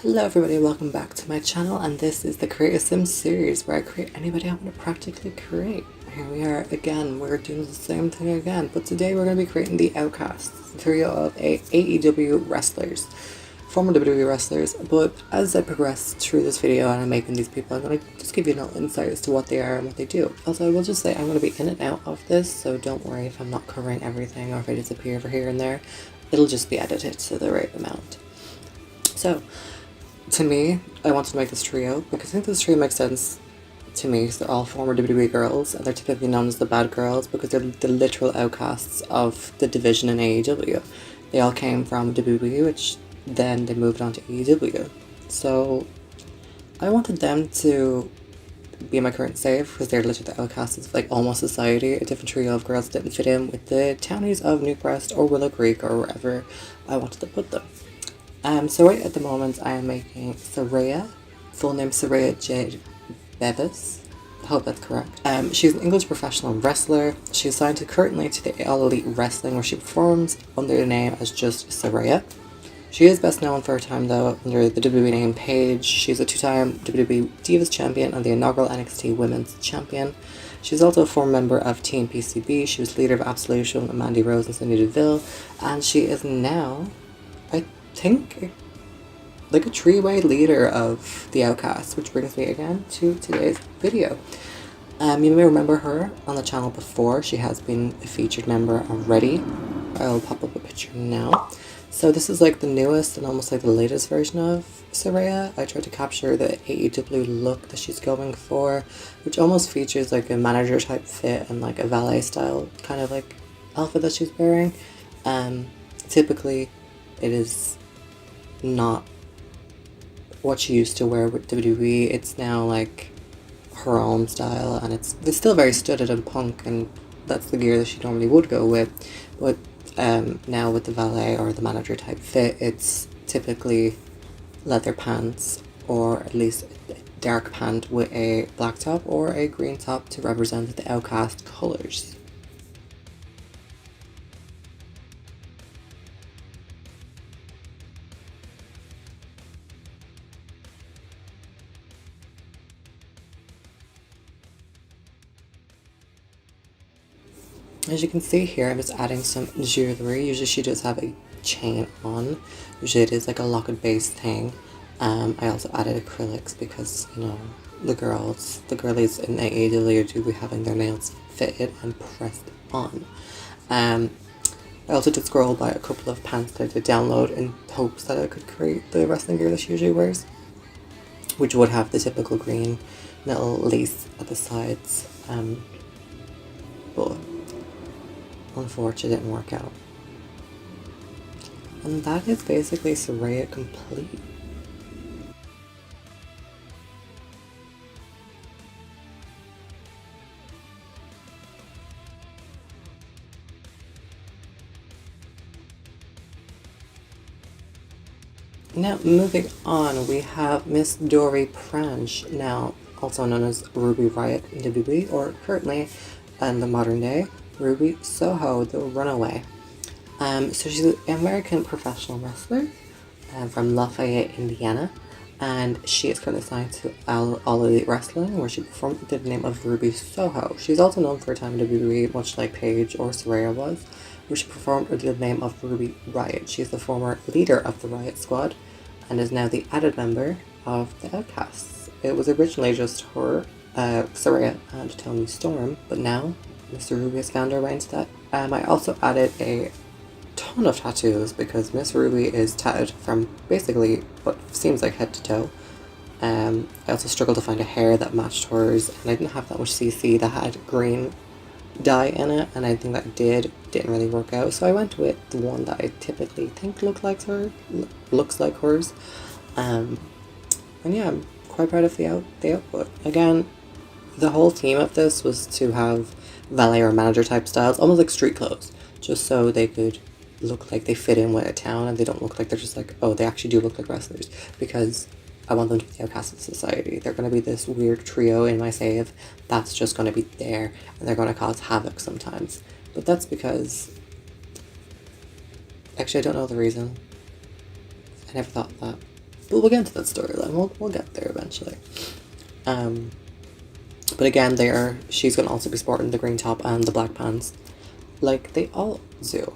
Hello everybody, welcome back to my channel, and this is the Create a Sim series where I create anybody I want to practically create. Here we are again, we're doing the same thing again, but today we're going to be creating the Outcasts, a trio of AEW wrestlers, former WWE wrestlers, but as I progress through this video and I'm making these people, I'm going to just give you a little insight as to what they are and what they do. Also, I will just say I'm going to be in and out of this, so don't worry if I'm not covering everything or if I disappear over here and there. It'll just be edited to the right amount. So, to me, I wanted to make this trio because I think this trio makes sense to me because they're all former WWE girls and they're typically known as the bad girls because they're the literal outcasts of the division in AEW. They all came from WWE, which then they moved on to AEW. So I wanted them to be my current save because they're literally the outcasts of like almost society, a different trio of girls that didn't fit in with the townies of Newcrest or Willow Creek or wherever I wanted to put them. So right at the moment I am making Saraya, full name Saraya Jade Bevis. I hope that's correct. She's an English professional wrestler. She's signed currently to the All Elite Wrestling where she performs under the name as just Saraya. She is best known for her time though under the WWE name Paige. She's a two-time WWE Divas Champion and the inaugural NXT Women's Champion. She's also a former member of Team PCB. She was leader of Absolution, Mandy Rose and Sonya Deville, and she is now, I think, like a three-way leader of the Outcasts, which brings me again to today's video. You may remember her on the channel before. She has been a featured member already. I'll pop up a picture now. So this is like the newest and almost like the latest version of Saraya. I tried to capture the AEW look that she's going for, which almost features like a manager type fit and like a valet style kind of like outfit that she's wearing. Typically it is not what she used to wear with WWE. It's now like her own style, and it's still very studded and punk, and that's the gear that she normally would go with. But now with the valet or the manager type fit, it's typically leather pants, or at least a dark pant with a black top or a green top to represent the Outcast colors. As you can see here, I'm just adding some jewelry. Usually she does have a chain on. Usually it is like a locket based thing. I also added acrylics because, you know, the girlies in AEW do be having their nails fitted and pressed on. I also did scroll by a couple of pants that I did download in hopes that I could create the wrestling gear that she usually wears, which would have the typical green little lace at the sides. But unfortunately, it didn't work out. And that is basically Saraya complete. Now, moving on, we have Miss Dory Prange, now also known as Ruby Riott in WWE, or currently in the modern day, Ruby Soho, the Runaway. So she's an American professional wrestler from Lafayette, Indiana, and she is currently signed to All Elite Wrestling, where she performed under the name of Ruby Soho. She's also known for her time in WWE, much like Paige or Saraya was, where she performed under the name of Ruby Riott. She is the former leader of the Riott Squad and is now the added member of the Outcasts. It was originally just her, Saraya and Toni Storm, but now Mr. Ruby has found her way into that. I also added a ton of tattoos because Miss Ruby is tattooed from basically what seems like head to toe. I also struggled to find a hair that matched hers, and I didn't have that much CC that had green dye in it, and I think that didn't really work out, so I went with the one that I typically think looks like hers. And yeah, I'm quite proud of the output. Again, the whole theme of this was to have valet or manager type styles, almost like street clothes, just so they could look like they fit in with a town and they don't look like they're just like, oh, they actually do look like wrestlers, because I want them to be the outcasts of society. They're going to be this weird trio in my save that's just going to be there, and they're going to cause havoc sometimes. But that's because, actually I don't know the reason. I never thought that. But we'll get into that storyline. We'll get there eventually. But again, she's going to also be sporting the green top and the black pants, like they all do.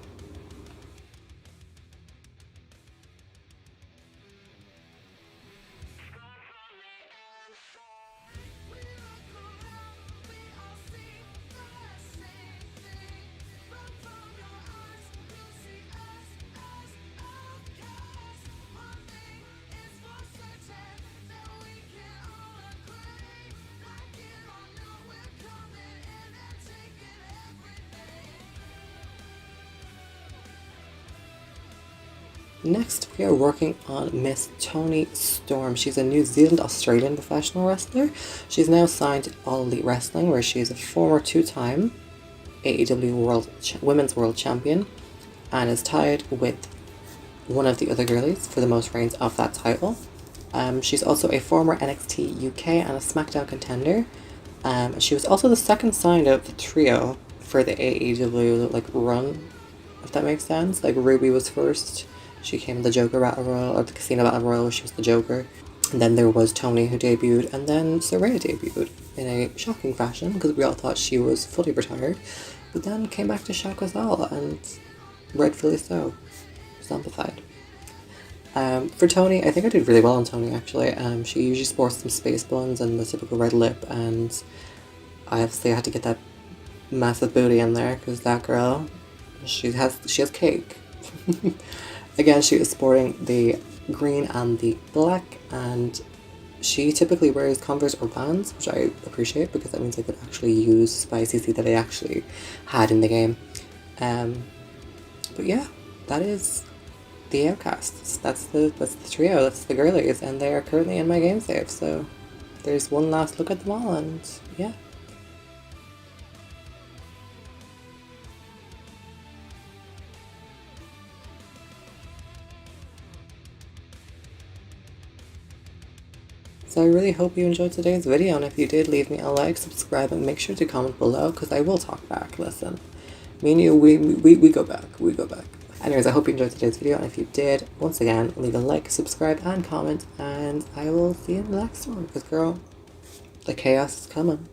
Next, we are working on Miss Toni Storm. She's a New Zealand Australian professional wrestler. She's now signed to All Elite Wrestling, where she is a former two-time AEW Women's World Champion and is tied with one of the other girlies for the most reigns of that title. She's also a former NXT UK and a SmackDown contender. She was also the second signed of the trio for the AEW run, if that makes sense. Ruby was first. She came in the Joker Battle Royal, or the Casino Battle Royal, where she was the Joker. And then there was Toni, who debuted, and then Saraya debuted in a shocking fashion, because we all thought she was fully retired, but then came back to shock us all, and rightfully so. Zombified. For Toni, I think I did really well on Toni, actually. She usually sports some space buns and the typical red lip, and I obviously had to get that massive booty in there, because that girl, she has cake. Again, she is sporting the green and the black, and she typically wears Converse or Vans, which I appreciate because that means I could actually use Spicy C that I actually had in the game. But yeah, that is the Outcasts. That's the trio, that's the girlies, and they are currently in my game save, so there's one last look at them all, and yeah. So I really hope you enjoyed today's video, and if you did, leave me a like, subscribe, and make sure to comment below, because I will talk back. Listen, me and you, we go back, Anyways, I hope you enjoyed today's video, and if you did, once again, leave a like, subscribe, and comment, and I will see you in the next one, because girl, the chaos is coming.